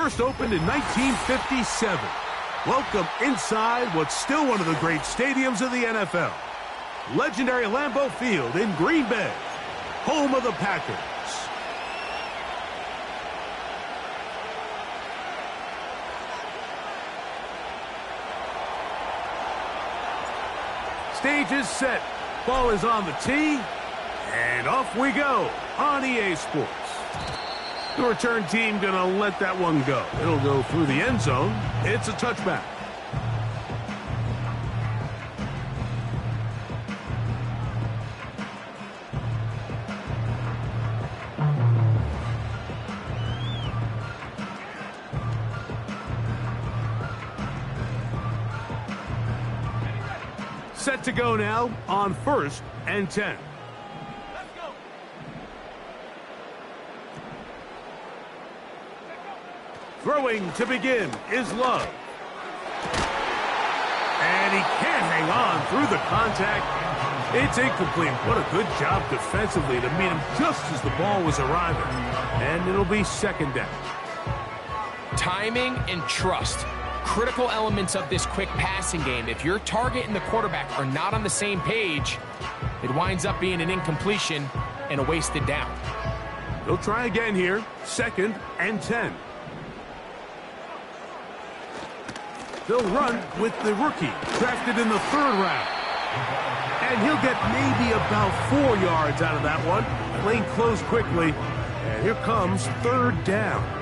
First opened in 1957. Welcome inside what's still one of the great stadiums of the NFL. Legendary Lambeau Field in Green Bay, home of the Packers. Stage is set. Ball is on the tee. And off we go on EA Sports. The return team going to let that one go. It'll go through the end zone. It's a touchback. Set to go now on 1st and 10. Let's go. Throwing to begin is Love. And he can't hang on through the contact. It's incomplete. What a good job defensively to meet him just as the ball was arriving. And it'll be 2nd down. Timing and trust. Critical elements of this quick passing game. If your target and the quarterback are not on the same page, it winds up being an incompletion and a wasted down. They'll try again here. 2nd and 10. They'll run with the rookie, drafted in the 3rd round. And he'll get maybe about 4 yards out of that one. Lane closed quickly. And here comes 3rd down.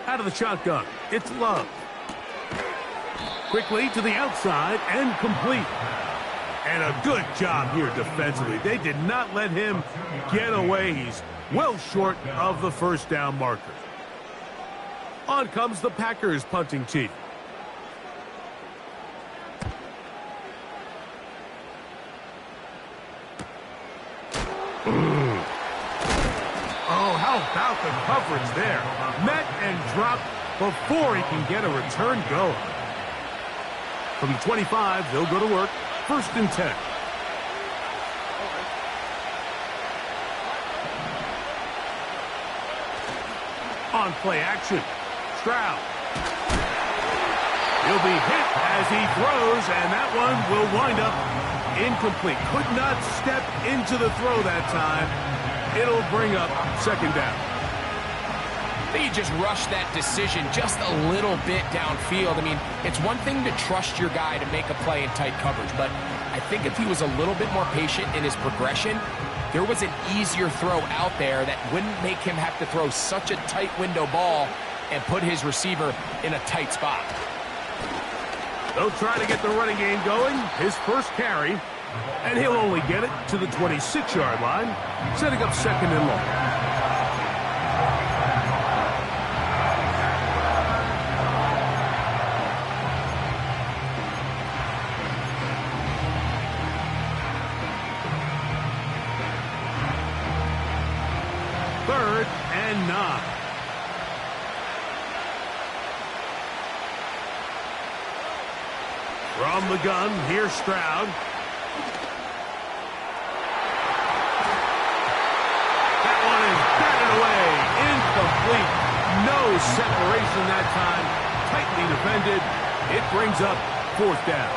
Out of the shotgun, it's Love. Quickly to the outside and complete. And a good job here defensively. They did not let him get away. He's well short of the 1st down marker. On comes the Packers punting team. Oh, how about the coverage there? Met and dropped before he can get a return going. From the 25, they'll go to work. 1st and 10. On play action, Stroud. He'll be hit as he throws, and that one will wind up incomplete. Could not step into the throw that time. It'll bring up 2nd down. I think you just rushed that decision just a little bit downfield. I mean, it's one thing to trust your guy to make a play in tight coverage, but I think if he was a little bit more patient in his progression, there was an easier throw out there that wouldn't make him have to throw such a tight window ball and put his receiver in a tight spot. They'll try to get the running game going. His 1st carry, and he'll only get it to the 26-yard line, setting up 2nd and long. And 9. From the gun, here's Stroud. That one is batted away. Incomplete. No separation that time. Tightly defended. It brings up 4th down.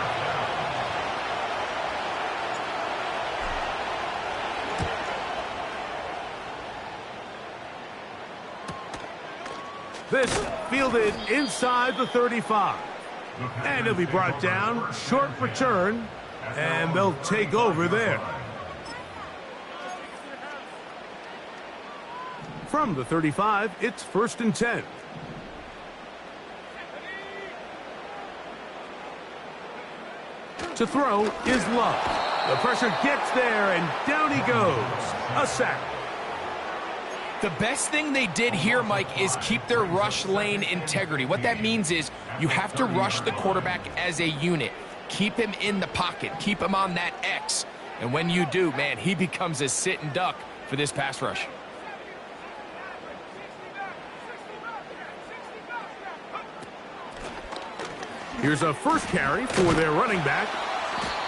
This fielded inside the 35. And he'll be brought down. Short return. And they'll take over there. From the 35, it's 1st and 10. To throw is Love. The pressure gets there, and down he goes. A sack. The best thing they did here, Mike, is keep their rush lane integrity. What that means is you have to rush the quarterback as a unit. keep him in the pocket, keep him on that X. And when you do, man, he becomes a sitting duck for this pass rush. Here's a first carry for their running back.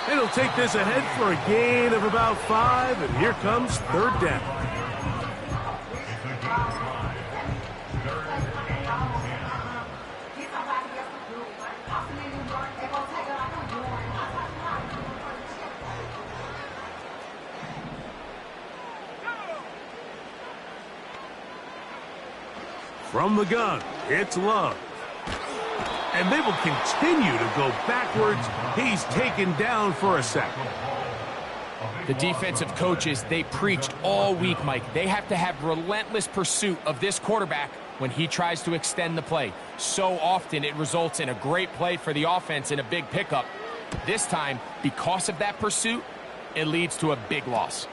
And he'll take this ahead for a gain of about 5, and here comes third down. From the gun, it's Love. And they will continue to go backwards. He's taken down for a sack. The defensive coaches, they preached all week, Mike. They have to have relentless pursuit of this quarterback when he tries to extend the play. So often it results in a great play for the offense and a big pickup. This time, because of that pursuit, it leads to a big loss.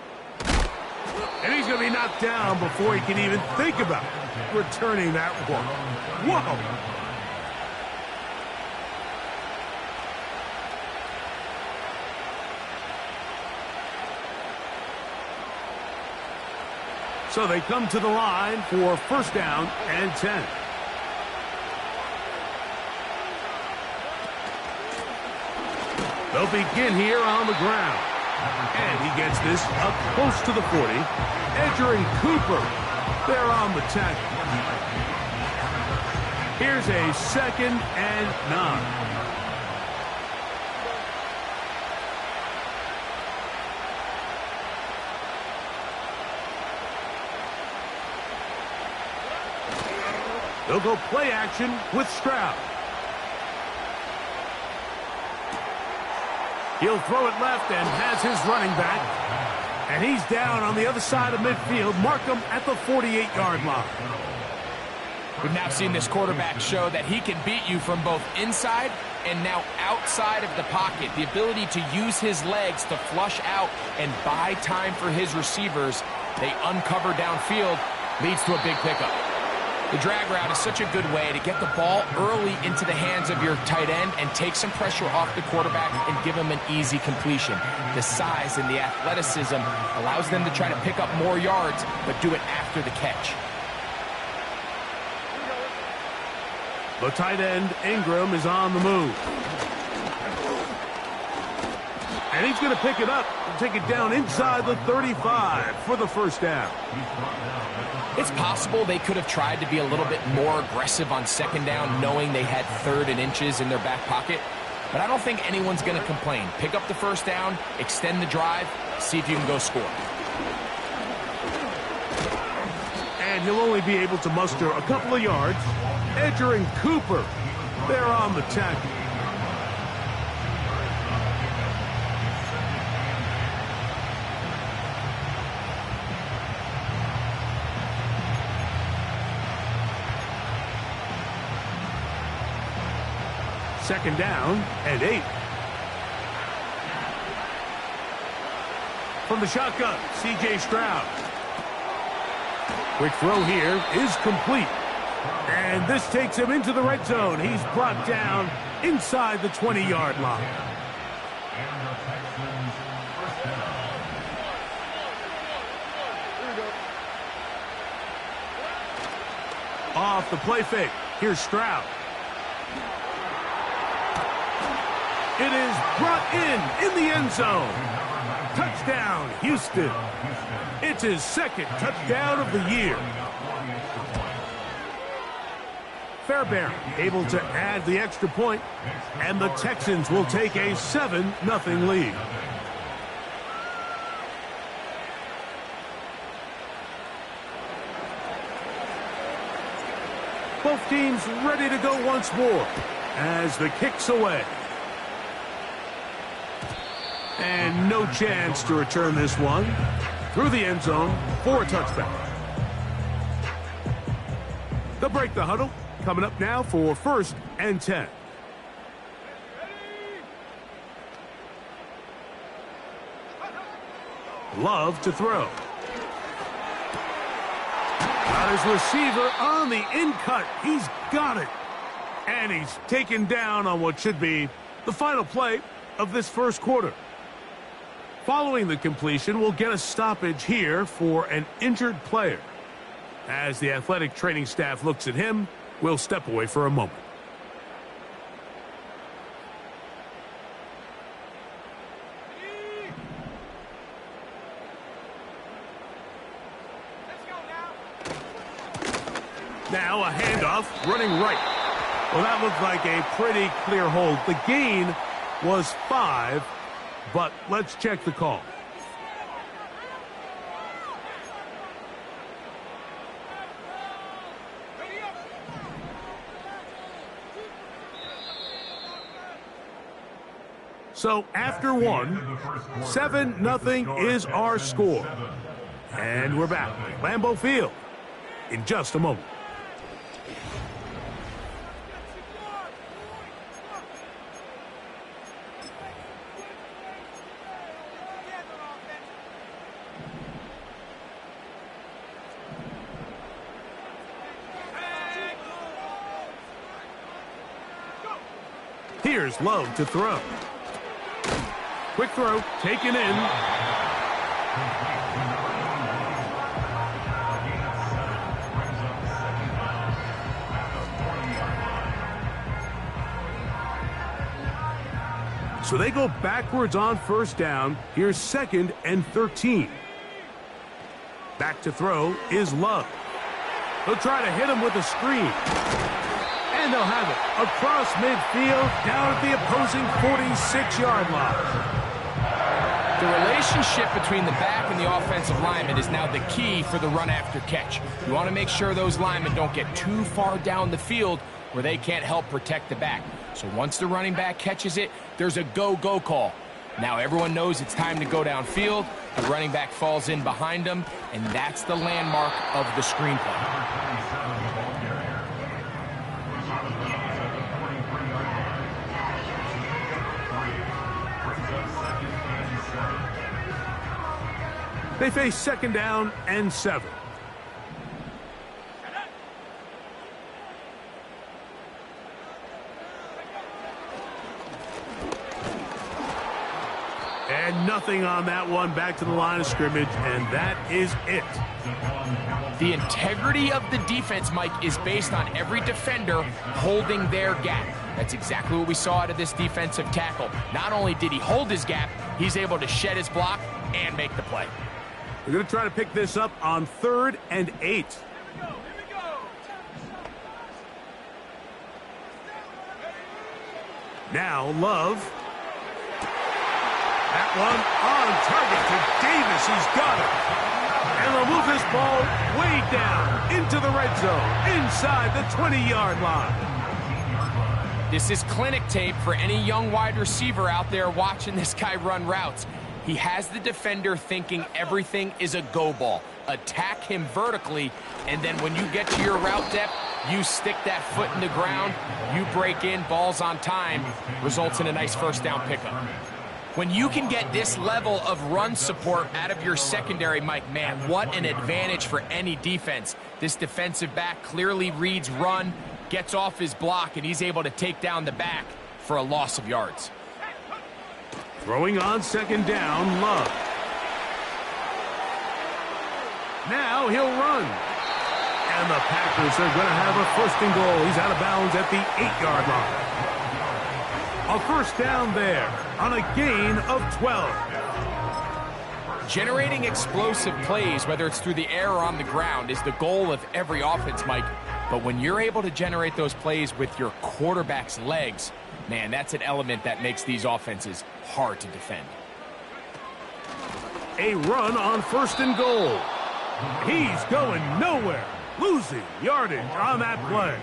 And he's going to be knocked down before he can even think about returning that one. Whoa! So they come to the line for first down and 10. They'll begin here on the ground. And he gets this up close to the 40. Edgerrin Cooper, they're on the tackle. Here's a 2nd and 9. They'll go play action with Stroud. He'll throw it left and has his running back. And he's down on the other side of midfield. Mark him at the 48-yard line. We've now seen this quarterback show that he can beat you from both inside and now outside of the pocket. The ability to use his legs to flush out and buy time for his receivers. They uncover downfield, leads to a big pickup. The drag route is such a good way to get the ball early into the hands of your tight end and take some pressure off the quarterback and give him an easy completion. The size and the athleticism allows them to try to pick up more yards, but do it after the catch. The tight end, Ingram, is on the move. And he's going to pick it up and take it down inside the 35 for the first down. It's possible they could have tried to be a little bit more aggressive on second down, knowing they had 3rd and inches in their back pocket. But I don't think anyone's going to complain. Pick up the first down, extend the drive, see if you can go score. And he'll only be able to muster a couple of yards. Edgerrin Cooper, they're on the tackle. Second down and 8. From the shotgun, C.J. Stroud. Quick throw here is complete. And this takes him into the red zone. He's brought down inside the 20-yard line. Off the play fake. Here's Stroud. It is brought in the end zone. Touchdown, Houston. It's his 2nd touchdown of the year. Fairbairn able to add the extra point, and the Texans will take a 7-0 lead. Both teams ready to go once more as the kick's away. And no chance to return this one through the end zone for a touchback. They'll break the huddle. Coming up now for first and 10. Love to throw. Got his receiver on the in-cut. He's got it. And he's taken down on what should be the final play of this first quarter. Following the completion, we'll get a stoppage here for an injured player. As the athletic training staff looks at him, we'll step away for a moment. Now a handoff, running right. Well, that looked like a pretty clear hold. The gain was 5, but let's check the call. So after one, 7-0 is our score. And we're back at Lambeau Field in just a moment. Here's Love to throw. Quick throw, taken in. So they go backwards on first down. Here's 2nd and 13. Back to throw is Love. They'll try to hit him with a screen. And they'll have it across midfield down at the opposing 46-yard line. The relationship between the back and the offensive lineman is now the key for the run after catch. You want to make sure those linemen don't get too far down the field where they can't help protect the back. So once the running back catches it, there's a go-go call. Now everyone knows it's time to go downfield. The running back falls in behind them, and that's the landmark of the screen play. They face 2nd down and 7. And nothing on that one. Back to the line of scrimmage, and that is it. The integrity of the defense, Mike, is based on every defender holding their gap. That's exactly what we saw out of this defensive tackle. Not only did he hold his gap, he's able to shed his block and make the play. We're going to try to pick this up on 3rd and 8. Now Love. That one on target to Davis. He's got it. And they'll move this ball way down into the red zone, inside the 20-yard line. This is clinic tape for any young wide receiver out there watching this guy run routes. He has the defender thinking everything is a go ball. Attack him vertically, and then when you get to your route depth, you stick that foot in the ground, you break in, balls on time, results in a nice first down pickup. When you can get this level of run support out of your secondary, Mike, man, what an advantage for any defense. This defensive back clearly reads run, gets off his block, and he's able to take down the back for a loss of yards. Throwing on 2nd down, Love. Now he'll run. And the Packers are going to have a 1st and goal. He's out of bounds at the 8-yard line. A first down there on a gain of 12. Generating explosive plays, whether it's through the air or on the ground, is the goal of every offense, Mike. But when you're able to generate those plays with your quarterback's legs, man, that's an element that makes these offenses hard to defend. A run on 1st and goal. He's going nowhere. Losing yardage on that play.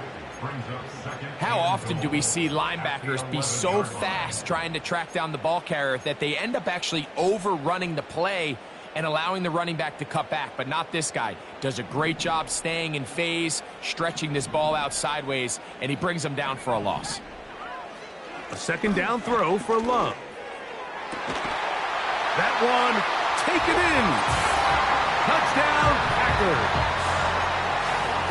How often do we see linebackers be so fast trying to track down the ball carrier that they end up actually overrunning the play and allowing the running back to cut back? But not this guy. Does a great job staying in phase, stretching this ball out sideways, and he brings them down for a loss. A 2nd down throw for Love. That one taken in. Touchdown, Packers.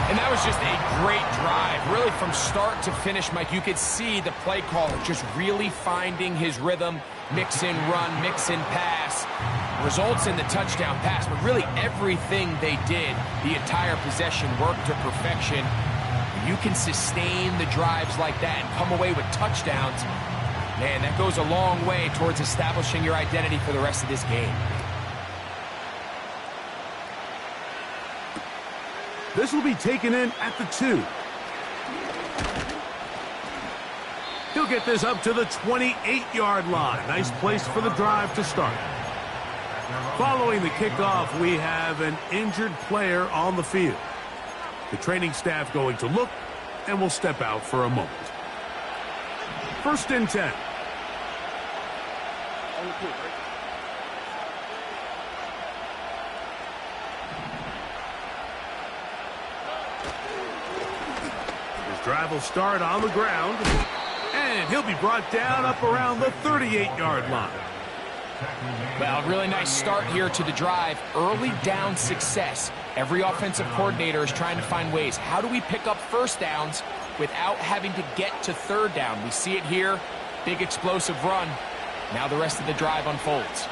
And that was just a great drive. Really, from start to finish, Mike, you could see the play caller just really finding his rhythm. Mix in run, mix in pass. Results in the touchdown pass. But really, everything they did, the entire possession, worked to perfection. You can sustain the drives like that and come away with touchdowns. Man, that goes a long way towards establishing your identity for the rest of this game. This will be taken in at the 2. He'll get this up to the 28-yard line. Nice place for the drive to start. Following the kickoff, we have an injured player on the field. The training staff going to look and will step out for a moment. 1st and 10. His drive will start on the ground, and he'll be brought down up around the 38-yard line. Well, really nice start here to the drive. Early down success. Every offensive coordinator is trying to find ways. How do we pick up first downs without having to get to third down? We see it here. Big explosive run. Now the rest of the drive unfolds.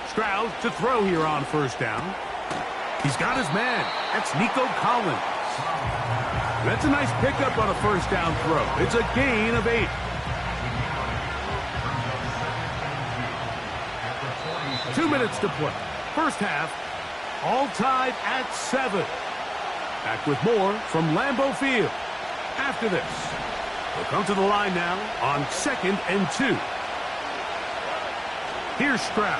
Stroud to throw here on 1st down. He's got his man. That's Nico Collins. That's a nice pickup on a 1st down throw. It's a gain of 8. Two minutes to play. First half, all tied at 7. Back with more from Lambeau Field. After this, we'll come to the line now on 2nd and 2. Here's Stroud.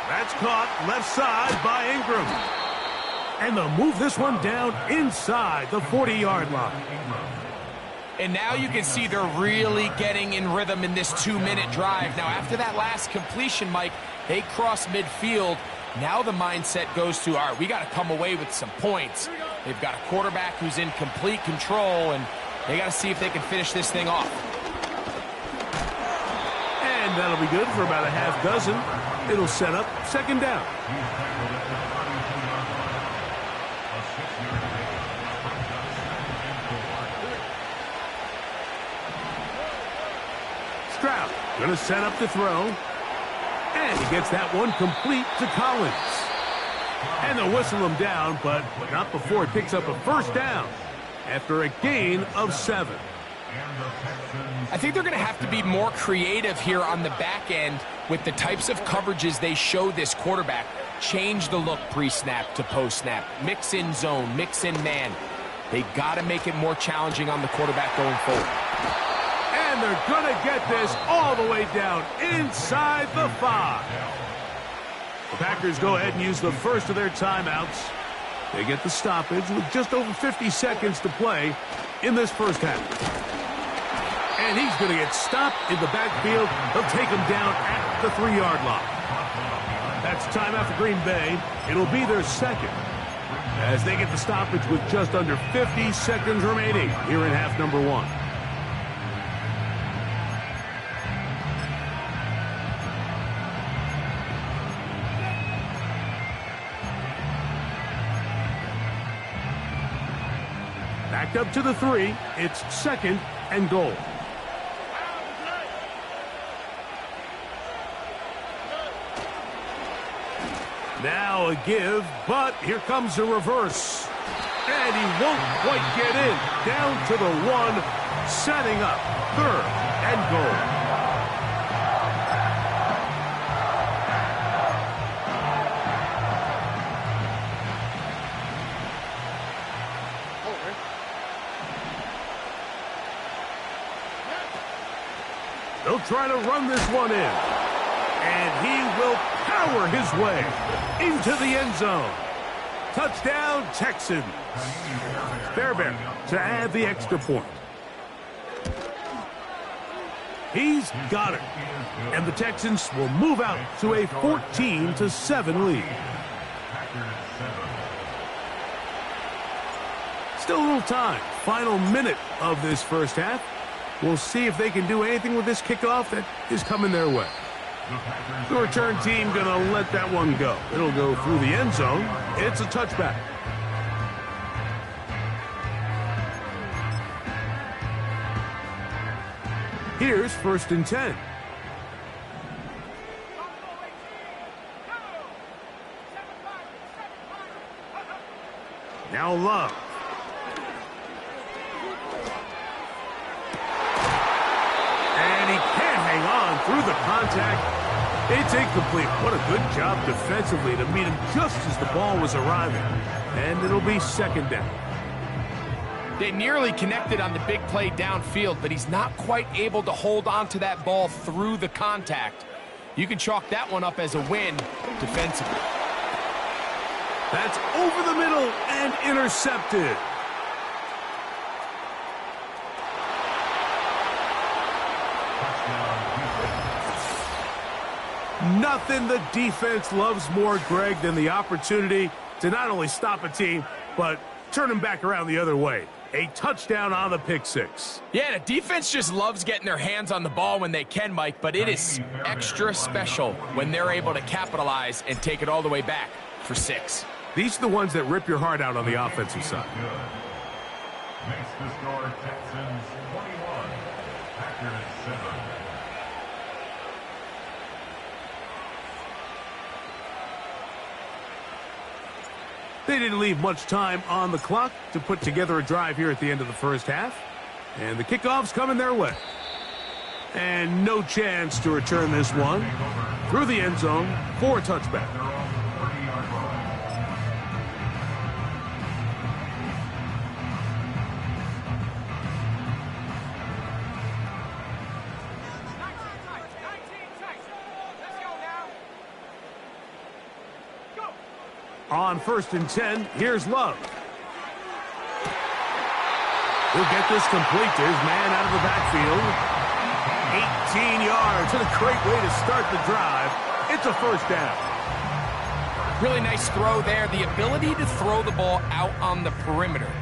That's caught left side by Ingram. And they'll move this one down inside the 40-yard line. And now you can see they're really getting in rhythm in this 2-minute drive. Now, after that last completion, Mike, they cross midfield. Now the mindset goes to, all right, we got to come away with some points. They've got a quarterback who's in complete control, and they got to see if they can finish this thing off. And that'll be good for about a half dozen. It'll set up 2nd down. Stroud going to set up the throw. And he gets that one complete to Collins. And they'll whistle him down, but not before he picks up a 1st down after a gain of 7. I think they're going to have to be more creative here on the back end with the types of coverages they show this quarterback. Change the look pre-snap to post-snap. Mix in zone, mix in man. They got to make it more challenging on the quarterback going forward. And they're going to get this all the way down inside the 5. The Packers go ahead and use the first of their timeouts. They get the stoppage with just over 50 seconds to play in this first half. And he's going to get stopped in the backfield. They'll take him down at the 3-yard line. That's timeout for Green Bay. It'll be their 2nd as they get the stoppage with just under 50 seconds remaining here in half number 1. Backed up to the 3. It's 2nd and goal. Now a give, but here comes a reverse. And he won't quite get in. Down to the 1, setting up 3rd and goal. They'll try to run this one in. And he will power his way into the end zone. Touchdown, Texans. Fairbairn to add the extra point. He's got it. And the Texans will move out to a 14-7 lead. Still a little time. Final minute of this first half. We'll see if they can do anything with this kickoff that is coming their way. The return team going to let that one go. It'll go through the end zone. It's a touchback. Here's 1st and 10. Now Love. And he can't hang on through the contact. It's incomplete. What a good job defensively to meet him just as the ball was arriving. And it'll be 2nd down. They nearly connected on the big play downfield, but he's not quite able to hold on to that ball through the contact. You can chalk that one up as a win defensively. That's over the middle and intercepted. Nothing the defense loves more, Greg, than the opportunity to not only stop a team, but turn them back around the other way. A touchdown on the pick six. Yeah, the defense just loves getting their hands on the ball when they can, Mike, but it is extra special when they're able to capitalize and take it all the way back for 6. These are the ones that rip your heart out on the offensive side. Makes the score Texans 21, Packers 7. They didn't leave much time on the clock to put together a drive here at the end of the first half. And the kickoff's coming their way. And no chance to return this one through the end zone for a touchback. On 1st and 10, here's Love. He'll get this complete to his man out of the backfield. 18 yards. And a great way to start the drive. It's a 1st down. Really nice throw there. The ability to throw the ball out on the perimeter.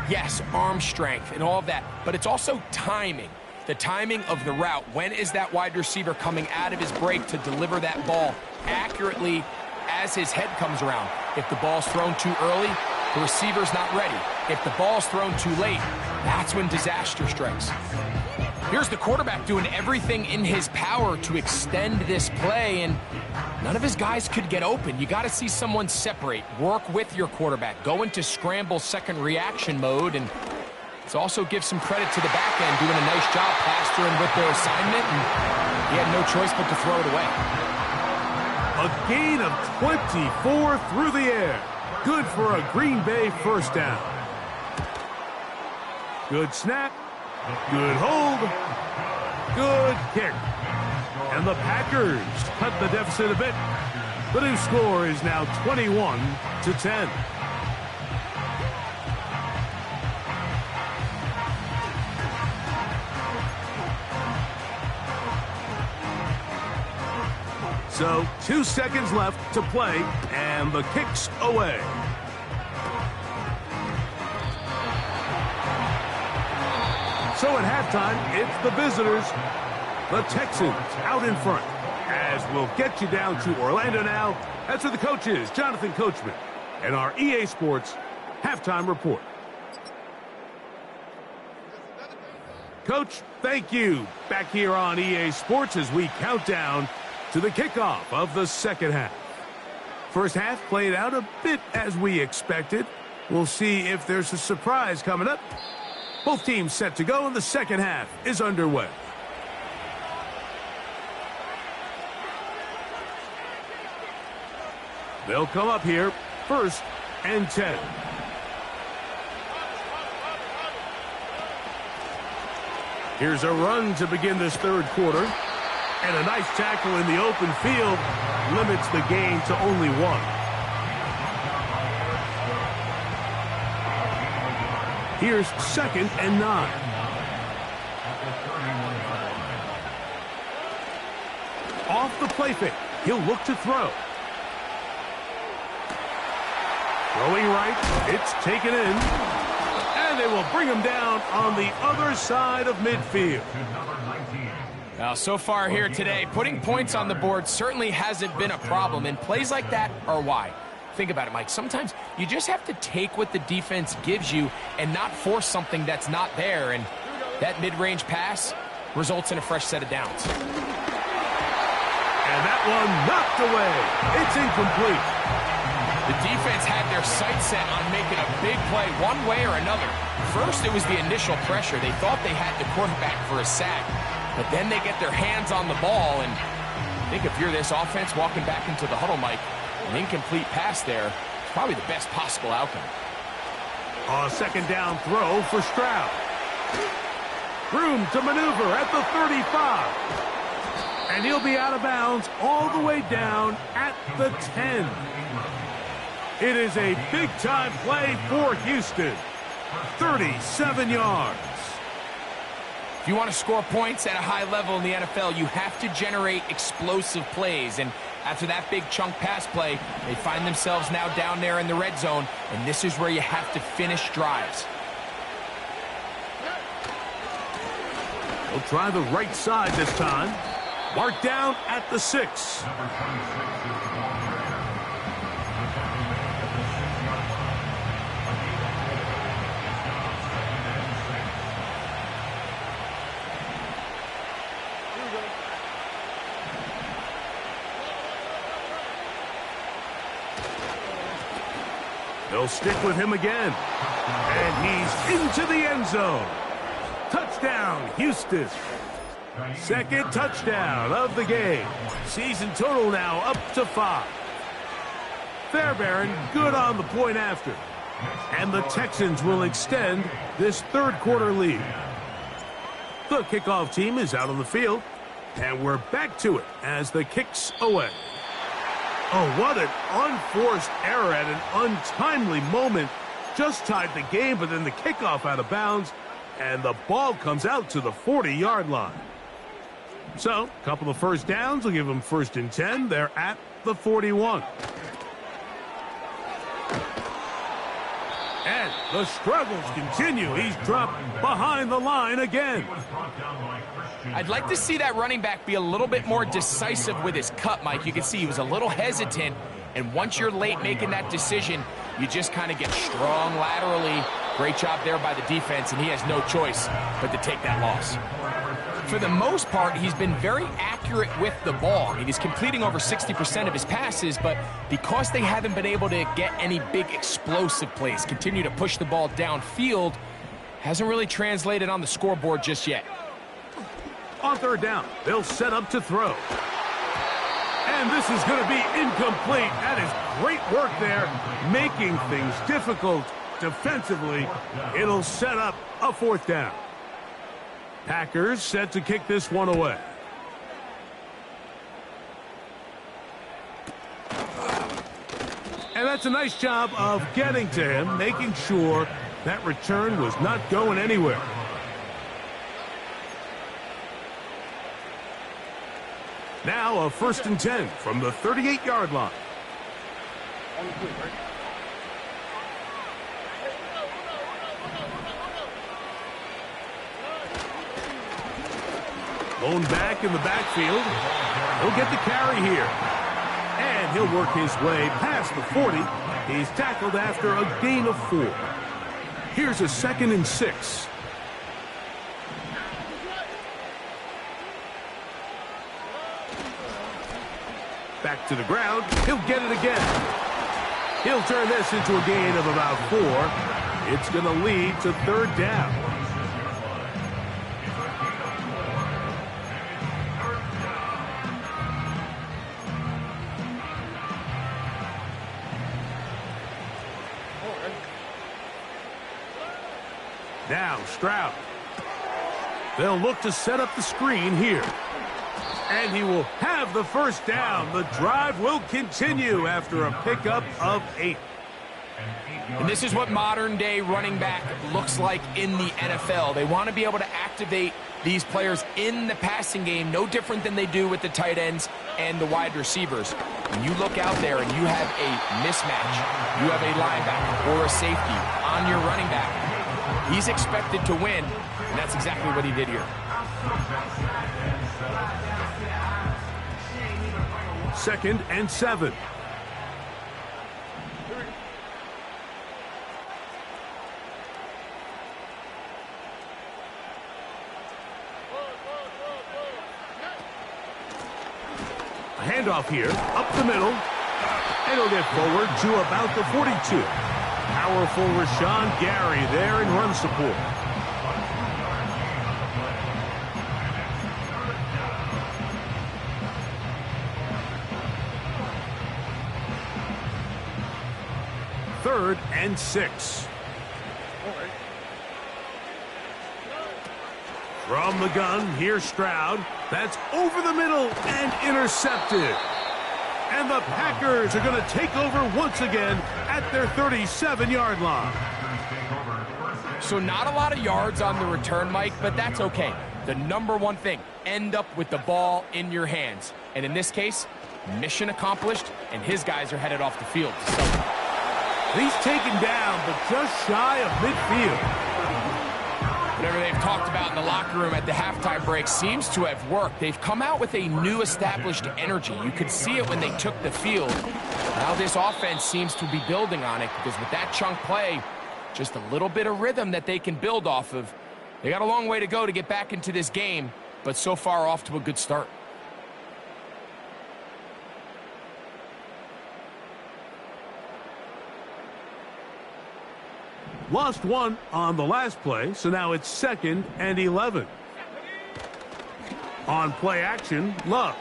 Yes, arm strength and all of that, but it's also timing. The timing of the route. When is that wide receiver coming out of his break to deliver that ball accurately as his head comes around? If the ball's thrown too early, the receiver's not ready. If the ball's thrown too late, that's when disaster strikes. Here's the quarterback doing everything in his power to extend this play, and none of his guys could get open. You got to see someone separate, work with your quarterback, go into scramble second reaction mode, and let's also give some credit to the back end doing a nice job plastering with their assignment, and he had no choice but to throw it away. A gain of 24 through the air. Good for a Green Bay 1st down. Good snap. Good hold. Good kick. And the Packers cut the deficit a bit. The new score is now 21-10. So 2 seconds left to play, and the kick's away. So at halftime, it's the visitors, the Texans, out in front. As we'll get you down to Orlando now, that's where the coach is, Jonathan Coachman, and our EA Sports halftime report. Coach, thank you. Back here on EA Sports as we count down to the kickoff of the second half. First half played out a bit as we expected. We'll see if there's a surprise coming up. Both teams set to go, and the second half is underway. They'll come up here, 1st and 10. Here's a run to begin this third quarter. And a nice tackle in the open field limits the gain to only 1. Here's 2nd and 9. Off the play fake. He'll look to throw. Throwing right. It's taken in. And they will bring him down on the other side of midfield. Well, so far here today, putting points on the board certainly hasn't been a problem, and plays like that are why. Think about it, Mike. Sometimes you just have to take what the defense gives you and not force something that's not there, and that mid-range pass results in a fresh set of downs. And that one knocked away. It's incomplete. The defense had their sights set on making a big play one way or another. First, it was the initial pressure. They thought they had the quarterback for a sack, but then they get their hands on the ball, and I think if you're this offense walking back into the huddle, Mike, an incomplete pass there is probably the best possible outcome. A second down throw for Stroud. Room to maneuver at the 35. And he'll be out of bounds all the way down at the 10. It is a big-time play for Houston. 37 yards. If you want to score points at a high level in the NFL, you have to generate explosive plays. And after that big chunk pass play, they find themselves now down there in the red zone, and this is where you have to finish drives. He'll try the right side this time. Marked down at the 6. They'll stick with him again. And he's into the end zone. Touchdown, Houston. Second touchdown of the game. Season total now up to 5. Fairbairn good on the point after. And the Texans will extend this third quarter lead. The kickoff team is out on the field. And we're back to it as the kick's away. Oh, what an unforced error at an untimely moment. Just tied the game, but then the kickoff out of bounds. And the ball comes out to the 40-yard line. So, a couple of first downs will give them 1st and 10. They're at the 41. And the struggles continue. He's dropped behind the line again. I'd like to see that running back be a little bit more decisive with his cut, Mike. You can see he was a little hesitant, and once you're late making that decision, you just kind of get strong laterally. Great job there by the defense, and he has no choice but to take that loss. For the most part, he's been very accurate with the ball. I mean, he's completing over 60% of his passes, but because they haven't been able to get any big explosive plays, continue to push the ball downfield, hasn't really translated on the scoreboard just yet. On third down, they'll set up to throw. And this is going to be incomplete. That is great work there, making things difficult defensively. It'll set up a 4th down. Packers set to kick this one away. And that's a nice job of getting to him, making sure that return was not going anywhere. Now a 1st and 10 from the 38-yard line. Lone back in the backfield. He'll get the carry here. And he'll work his way past the 40. He's tackled after a gain of 4. Here's a 2nd and 6. Back to the ground. He'll get it again. He'll turn this into a gain of about 4. It's going to lead to 3rd down. Now Stroud. They'll look to set up the screen here. And he will have the 1st down. The drive will continue after a pickup of 8. And this is what modern-day running back looks like in the NFL. They want to be able to activate these players in the passing game, no different than they do with the tight ends and the wide receivers. When you look out there and you have a mismatch, you have a linebacker or a safety on your running back, he's expected to win, and that's exactly what he did here. 2nd and 7. A handoff here, up the middle, and he'll get forward to about the 42. Powerful Rashawn Gary there in run support. Third and 6. From the gun, here's Stroud. That's over the middle and intercepted. And the Packers are going to take over once again at their 37-yard line. So not a lot of yards on the return, Mike, but that's okay. The number one thing, end up with the ball in your hands. And in this case, mission accomplished, and his guys are headed off the field to celebrate. He's taken down, but just shy of midfield. Whatever they've talked about in the locker room at the halftime break seems to have worked. They've come out with a new established energy. You could see it when they took the field. Now this offense seems to be building on it because with that chunk play, just a little bit of rhythm that they can build off of. They got a long way to go to get back into this game, but so far off to a good start. Lost one on the last play, so now it's 2nd and 11. On play action, Love.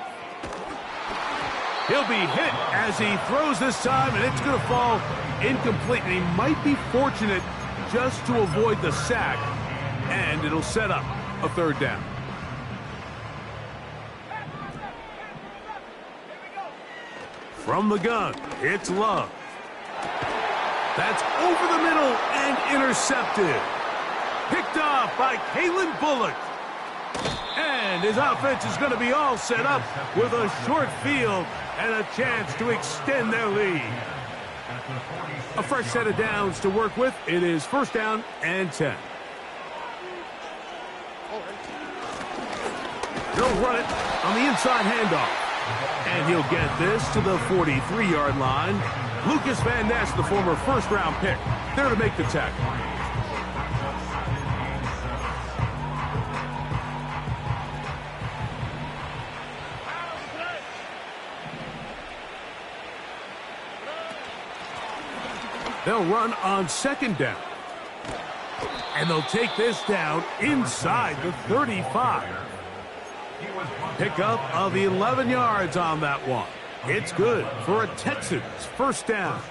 He'll be hit as he throws this time, and it's going to fall incomplete. And he might be fortunate just to avoid the sack, and it'll set up a 3rd down. From the gun, it's Love. That's over the middle and intercepted. Picked off by Kalen Bullock. And his offense is going to be all set up with a short field and a chance to extend their lead. A fresh set of downs to work with. It is 1st down and 10. They'll run it on the inside handoff. And he'll get this to the 43-yard line. Lucas Van Ness, the former 1st-round pick, there to make the tackle. They'll run on 2nd down. And they'll take this down inside the 35. Pickup of 11 yards on that one. It's good for a Texans 1st down.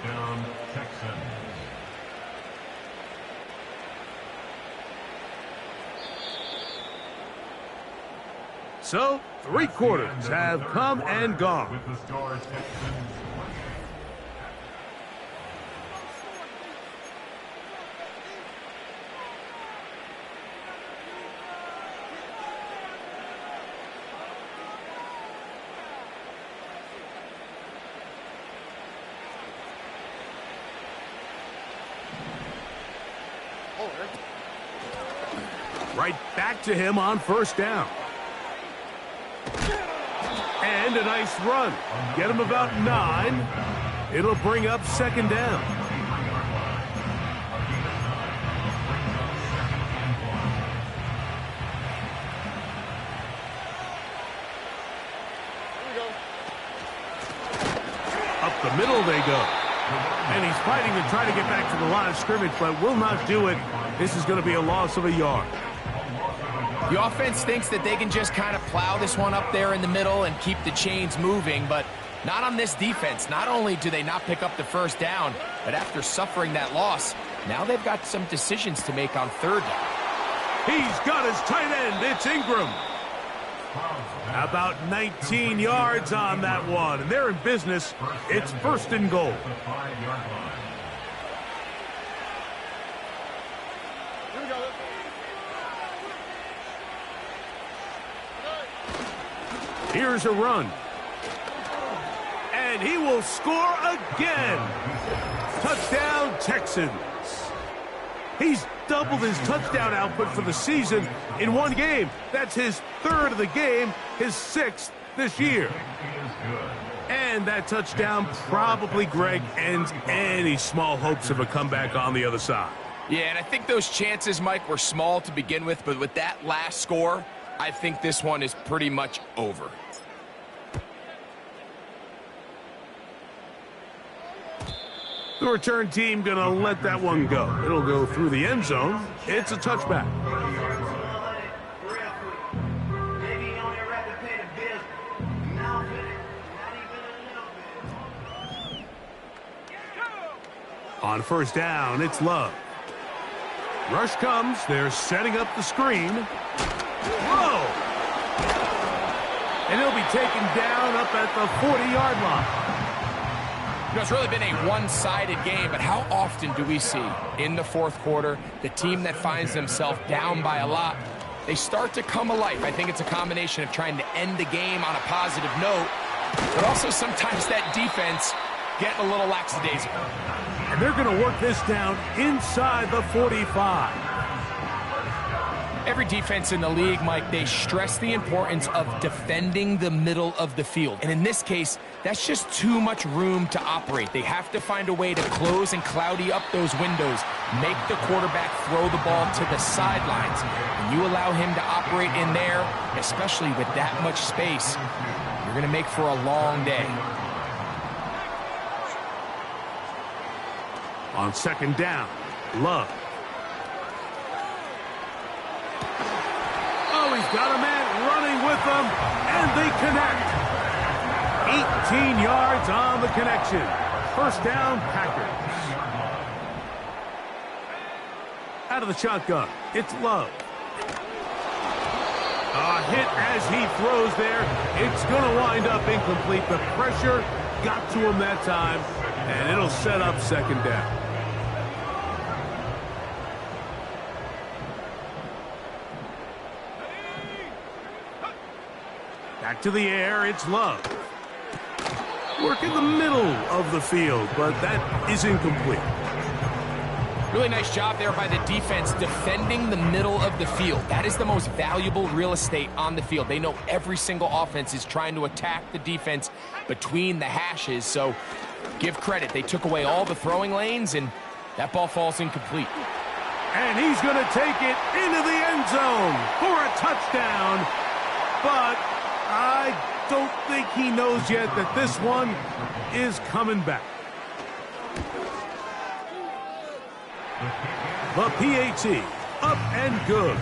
So, 3 quarters have come and gone. Right back to him on 1st down. And a nice run. Get him about 9. It'll bring up 2nd down. Up the middle they go. And he's fighting to try to get back to the line of scrimmage, but will not do it. This is going to be a loss of a yard. The offense thinks that they can just kind of plow this one up there in the middle and keep the chains moving, but not on this defense. Not only do they not pick up the 1st down, but after suffering that loss, now they've got some decisions to make on 3rd down. He's got his tight end. It's Ingram. About 19 yards on that one. And they're in business. It's 1st and goal. Here's a run. And he will score again. Touchdown, Texans. He's doubled his touchdown output for the season in one game. That's his third of the game, his sixth this year. And that touchdown probably, Greg, ends any small hopes of a comeback on the other side. Yeah, and I think those chances, Mike, were small to begin with, but with that last score, I think this one is pretty much over. The return team going to let that one go. It'll go through the end zone. It's a touchback. On first down, it's Love. Rush comes. They're setting up the screen. Whoa! And he'll be taken down up at the 40-yard line. You know, it's really been a one-sided game, but how often do we see in the fourth quarter the team that finds themselves down by a lot, they start to come alive? I think it's a combination of trying to end the game on a positive note, but also sometimes that defense getting a little lackadaisical. And they're going to work this down inside the 45. Every defense in the league, Mike, they stress the importance of defending the middle of the field. And in this case, that's just too much room to operate. They have to find a way to close and cloudy up those windows, make the quarterback throw the ball to the sidelines. When you allow him to operate in there, especially with that much space, you're going to make for a long day. On second down, Love. Oh, he's got a man running with them, and they connect. 18 yards on the connection. First down, Packers. Out of the shotgun, it's Love. A hit as he throws there. It's going to wind up incomplete. The pressure got to him that time, and it'll set up second down. Back to the air, it's Love. Work in the middle of the field, but that is incomplete. Really nice job there by the defense defending the middle of the field. That is the most valuable real estate on the field. They know every single offense is trying to attack the defense between the hashes, so give credit. They took away all the throwing lanes, and that ball falls incomplete. And he's going to take it into the end zone for a touchdown, but I don't think he knows yet that this one is coming back. The PAT, up and good.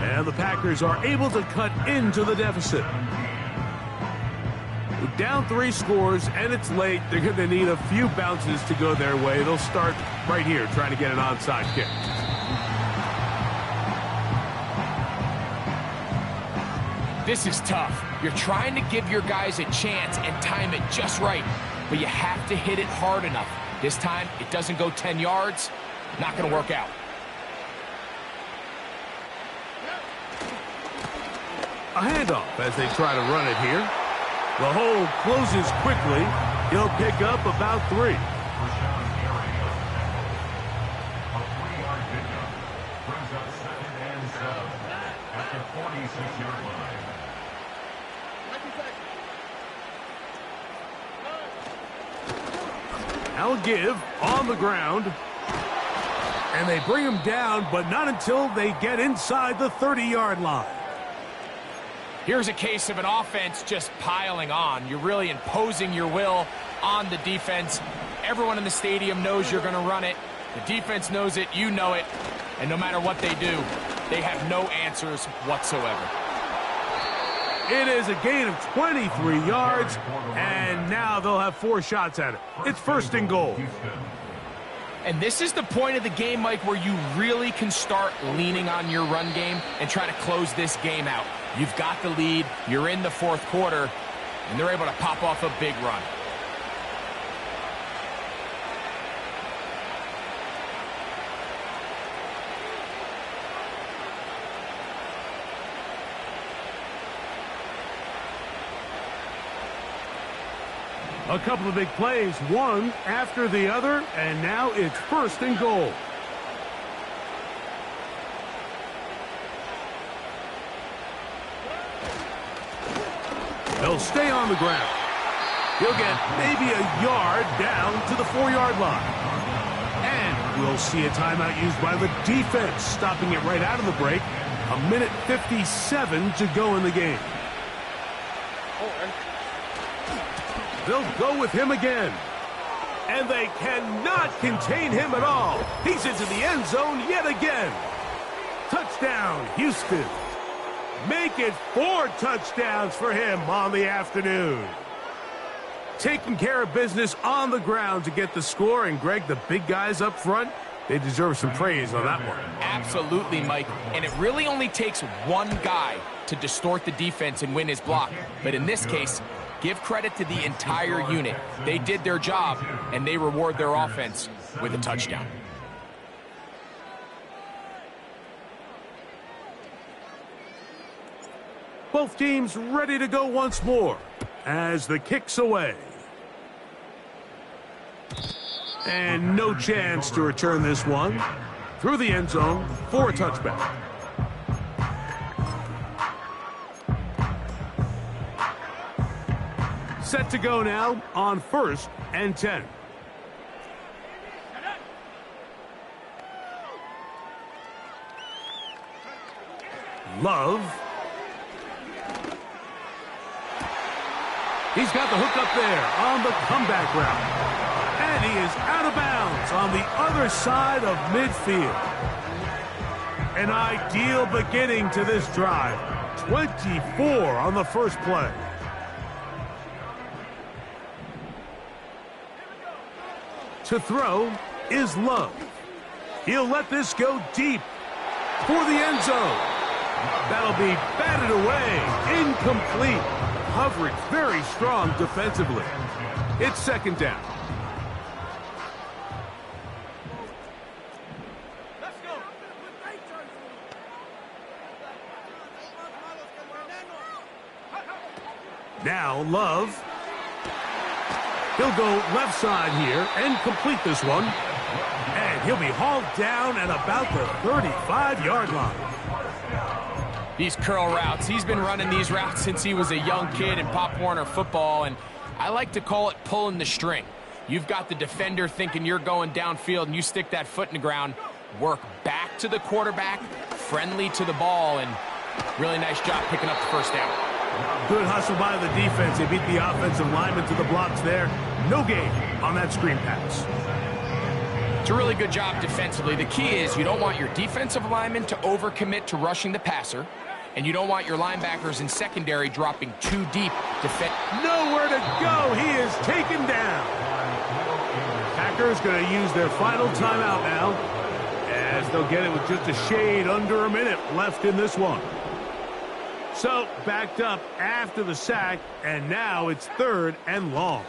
And the Packers are able to cut into the deficit. Down 3 scores, and it's late. They're going to need a few bounces to go their way. They'll start right here trying to get an onside kick. This is tough. You're trying to give your guys a chance and time it just right, but you have to hit it hard enough. This time, it doesn't go 10 yards. Not going to work out. A handoff as they try to run it here. The hole closes quickly. He'll pick up about 3. A 3-yard pickup brings up 2nd and 7 at the 46-yard line. Now a give on the ground. And they bring him down, but not until they get inside the 30-yard line. Here's a case of an offense just piling on. You're really imposing your will on the defense. Everyone in the stadium knows you're going to run it. The defense knows it, you know it. And no matter what they do, they have no answers whatsoever. It is a gain of 23 yards, and now they'll have 4 shots at it. It's first and goal. And this is the point of the game, Mike, where you really can start leaning on your run game and try to close this game out. You've got the lead, you're in the fourth quarter, and they're able to pop off a big run. A couple of big plays, one after the other, and now it's first and goal. stay on the ground. He'll get maybe a yard down to the 4-yard line. And we'll see a timeout used by the defense, stopping it right out of the break. 1:57 to go in the game. They'll go with him again. And they cannot contain him at all. He's into the end zone yet again. Touchdown, Houston. Make it 4 touchdowns for him on the afternoon. Taking care of business on the ground to get the score. And, Greg, the big guys up front, they deserve some praise on that one. Absolutely, Mike. And it really only takes one guy to distort the defense and win his block. But in this case, give credit to the entire unit. They did their job, and they reward their offense with a touchdown. Both teams ready to go once more as the kick's away. And no chance to return this one through the end zone for a touchback. Set to go now on 1st and 10. Love. He's got the hook up there on the comeback route. And he is out of bounds on the other side of midfield. An ideal beginning to this drive. 24 on the first play. To throw is Love. He'll let this go deep for the end zone. That'll be batted away. Incomplete. Coverage very strong defensively. It's 2nd down. Now Love. He'll go left side here and complete this one. And he'll be hauled down at about the 35-yard line. These curl routes, he's been running these routes since he was a young kid in Pop Warner football, and I like to call it pulling the string. You've got the defender thinking you're going downfield, and you stick that foot in the ground, work back to the quarterback, friendly to the ball, and really nice job picking up the first down. Good hustle by the defense. They beat the offensive lineman to the blocks there. No gain on that screen pass. It's a really good job defensively. The key is you don't want your defensive lineman to overcommit to rushing the passer, and you don't want your linebackers in secondary dropping too deep. Nowhere to go. He is taken down. Packers going to use their final timeout now, as they'll get it with just a shade under a minute left in this one. So, backed up after the sack, and now it's 3rd and long.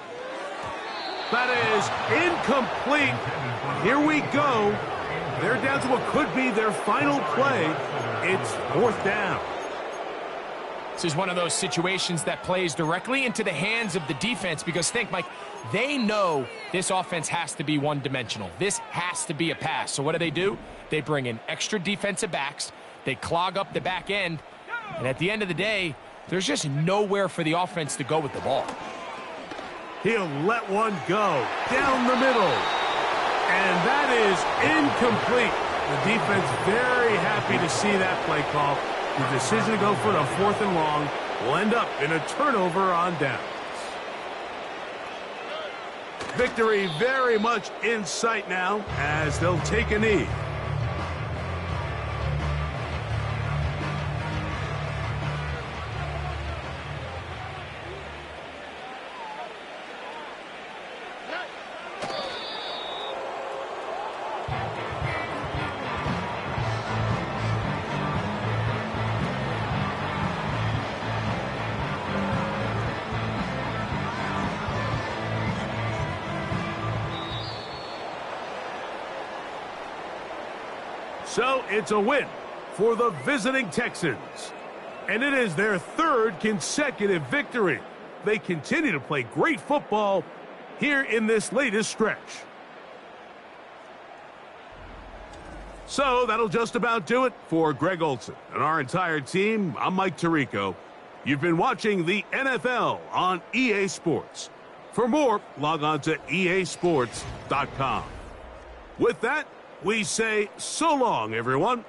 That is incomplete. Here we go. They're down to what could be their final play. It's 4th down. This is one of those situations that plays directly into the hands of the defense because think, Mike, they know this offense has to be one-dimensional. This has to be a pass. So what do? They bring in extra defensive backs. They clog up the back end. And at the end of the day, there's just nowhere for the offense to go with the ball. He'll let one go down the middle. And that is incomplete. The defense very happy to see that play call. The decision to go for the 4th and long will end up in a turnover on downs. Victory very much in sight now as they'll take a knee. So it's a win for the visiting Texans. And it is their 3rd consecutive victory. They continue to play great football here in this latest stretch. So that'll just about do it for Greg Olsen and our entire team. I'm Mike Tirico. You've been watching the NFL on EA Sports. For more, log on to easports.com. With that, we say so long, everyone.